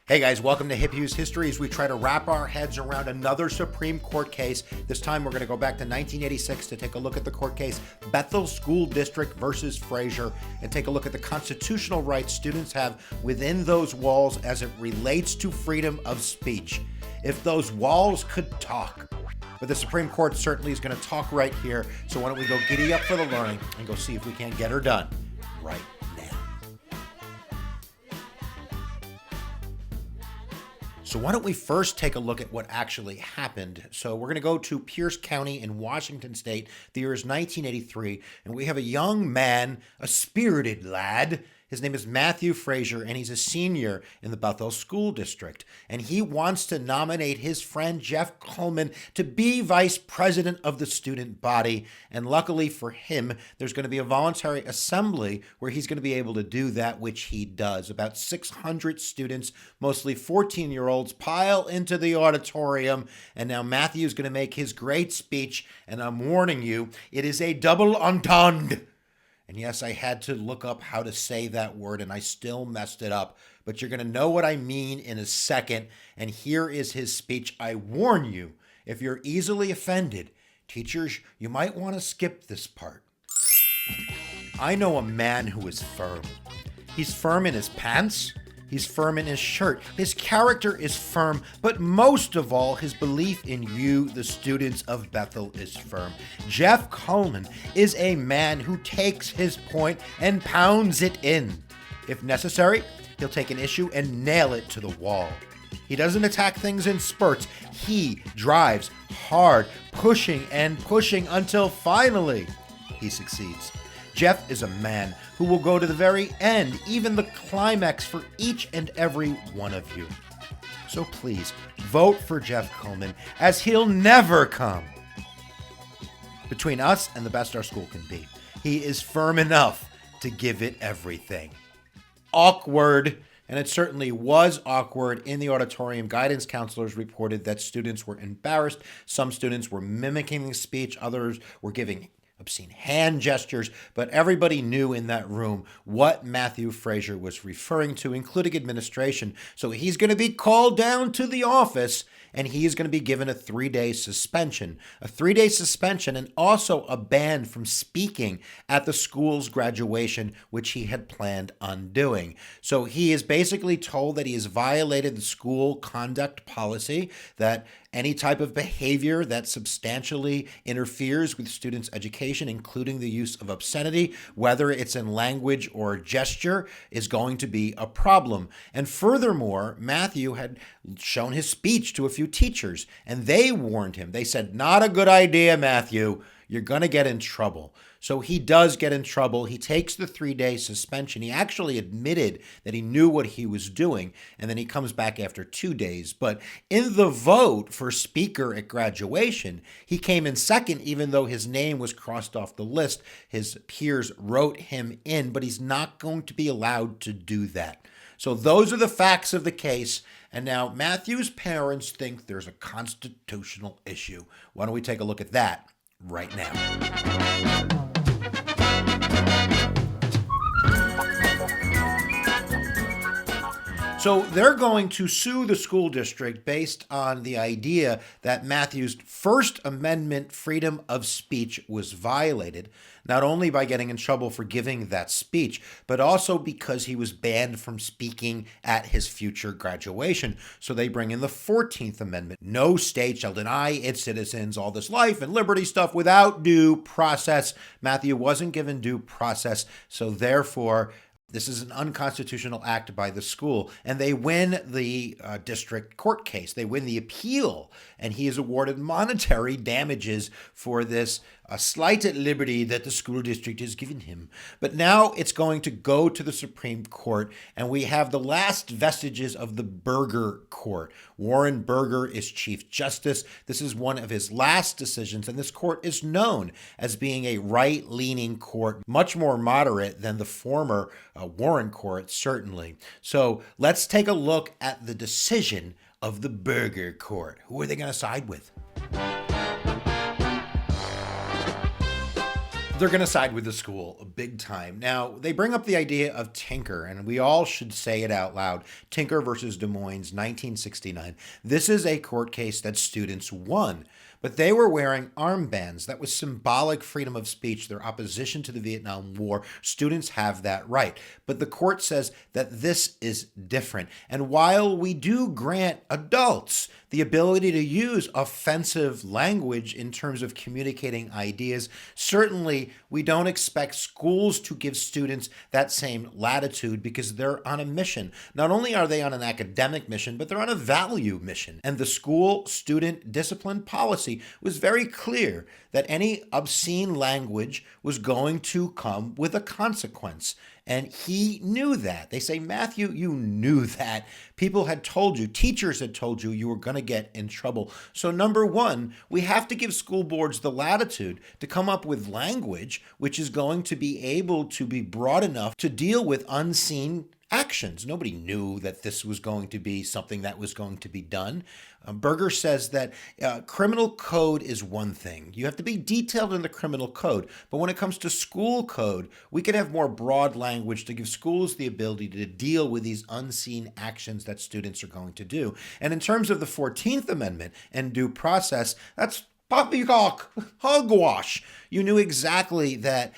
Hey guys, welcome to Hughes History as we try to wrap our heads around another Supreme Court case. This time we're going to go back to 1986 to take a look at the court case Bethel School District versus Fraser and take a look at the constitutional rights students have within those walls as it relates to freedom of speech. If those walls could talk. But the Supreme Court certainly is going to talk right here, so why don't we go giddy up for the learning and go see if we can't get her done right now. So why don't we first take a look at what actually happened. So we're going to go to Pierce County in Washington State. The year is 1983, and we have a young man, a spirited lad. His name is Matthew Fraser, and he's a senior in the Bethel School District. And he wants to nominate his friend Jeff Coleman to be vice president of the student body. And luckily for him, there's going to be a voluntary assembly where he's going to be able to do that, which he does. About 600 students, mostly 14-year-olds, pile into the auditorium. And now Matthew's going to make his great speech. And I'm warning you, it is a double entendre. And yes, I had to look up how to say that word, and I still messed it up. But you're going to know what I mean in a second. And here is his speech. I warn you, if you're easily offended, teachers, you might want to skip this part. I know a man who is firm. He's firm in his pants. He's firm in his shirt. His character is firm, but most of all, his belief in you, the students of Bethel, is firm. Jeff Coleman is a man who takes his point and pounds it in. If necessary, he'll take an issue and nail it to the wall. He doesn't attack things in spurts. He drives hard, pushing and pushing until finally he succeeds. Jeff is a man who will go to the very end, even the climax for each and every one of you. So please, vote for Jeff Coleman, as he'll never come between us and the best our school can be. He is firm enough to give it everything. Awkward, and it certainly was awkward in the auditorium. Guidance counselors reported that students were embarrassed. Some students were mimicking the speech. Others were giving obscene hand gestures, but everybody knew in that room what Matthew Fraser was referring to, including administration. So he's going to be called down to the office, and he is going to be given a 3-day suspension. A 3-day suspension and also a ban from speaking at the school's graduation, which he had planned on doing. So he is basically told that he has violated the school conduct policy, that any type of behavior that substantially interferes with students' education, including the use of obscenity, whether it's in language or gesture, is going to be a problem. And furthermore, Matthew had shown his speech to a few teachers, and they warned him. They said, "Not a good idea, Matthew. You're going to get in trouble." So he does get in trouble. He takes the 3-day suspension. He actually admitted that he knew what he was doing, and then he comes back after 2 days. But in the vote for speaker at graduation, he came in second, even though his name was crossed off the list. His peers wrote him in, but he's not going to be allowed to do that. So those are the facts of the case. And now Matthew's parents think there's a constitutional issue. Why don't we take a look at that right now? So they're going to sue the school district based on the idea that Matthew's First Amendment freedom of speech was violated, not only by getting in trouble for giving that speech, but also because he was banned from speaking at his future graduation. So they bring in the 14th Amendment. No state shall deny its citizens all this life and liberty stuff without due process. Matthew wasn't given due process, so therefore this is an unconstitutional act by the school, and they win the district court case. They win the appeal, and he is awarded monetary damages for this slighted liberty that the school district has given him. But now it's going to go to the Supreme Court, and we have the last vestiges of the Burger Court. Warren Burger is Chief Justice. This is one of his last decisions, and this court is known as being a right-leaning court, much more moderate than the former Warren Court, certainly. So let's take a look at the decision of the Burger Court. Who are they going to side with? They're going to side with the school big time. Now, they bring up the idea of Tinker, and we all should say it out loud. Tinker versus Des Moines, 1969. This is a court case that students won, but they were wearing armbands. That was symbolic freedom of speech, their opposition to the Vietnam War. Students have that right. But the court says that this is different. And while we do grant adults the ability to use offensive language in terms of communicating ideas, certainly we don't expect schools to give students that same latitude because they're on a mission. Not only are they on an academic mission, but they're on a value mission. And the school student discipline policy was very clear that any obscene language was going to come with a consequence. And he knew that. They say, Matthew, you knew that. People had told you, teachers had told you, you were going to get in trouble. So number one, we have to give school boards the latitude to come up with language which is going to be able to be broad enough to deal with unseen actions. Nobody knew that this was going to be something that was going to be done. Berger says that criminal code is one thing. You have to be detailed in the criminal code. But when it comes to school code, we can have more broad language to give schools the ability to deal with these unseen actions that students are going to do. And in terms of the 14th Amendment and due process, that's poppycock, hogwash. You knew exactly that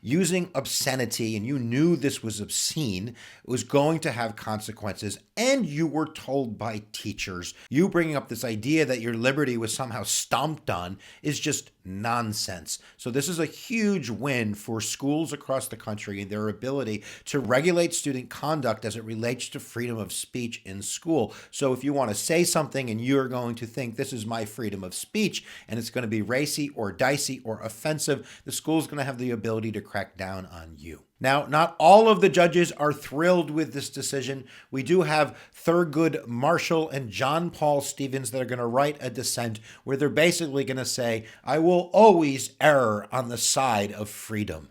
using obscenity, and you knew this was obscene, was going to have consequences, and you were told by teachers. You bringing up this idea that your liberty was somehow stomped on is just nonsense. So this is a huge win for schools across the country and their ability to regulate student conduct as it relates to freedom of speech in school. So if you want to say something and you're going to think this is my freedom of speech and it's going to be racy or dicey or offensive, the school's going to have the ability to crack down on you. Now, not all of the judges are thrilled with this decision. We do have Thurgood Marshall and John Paul Stevens that are going to write a dissent where they're basically going to say, I will always err on the side of freedom.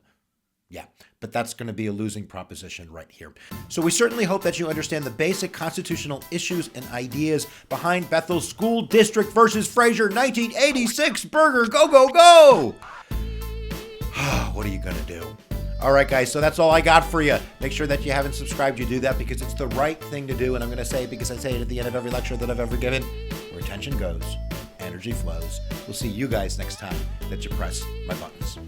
Yeah, but that's going to be a losing proposition right here. So we certainly hope that you understand the basic constitutional issues and ideas behind Bethel School District versus Fraser 1986. Berger, go, go, go! What are you going to do? All right, guys, so that's all I got for you. Make sure that you haven't subscribed, you do that because it's the right thing to do. And I'm going to say it because I say it at the end of every lecture that I've ever given. Where attention goes, energy flows. We'll see you guys next time that you press my buttons.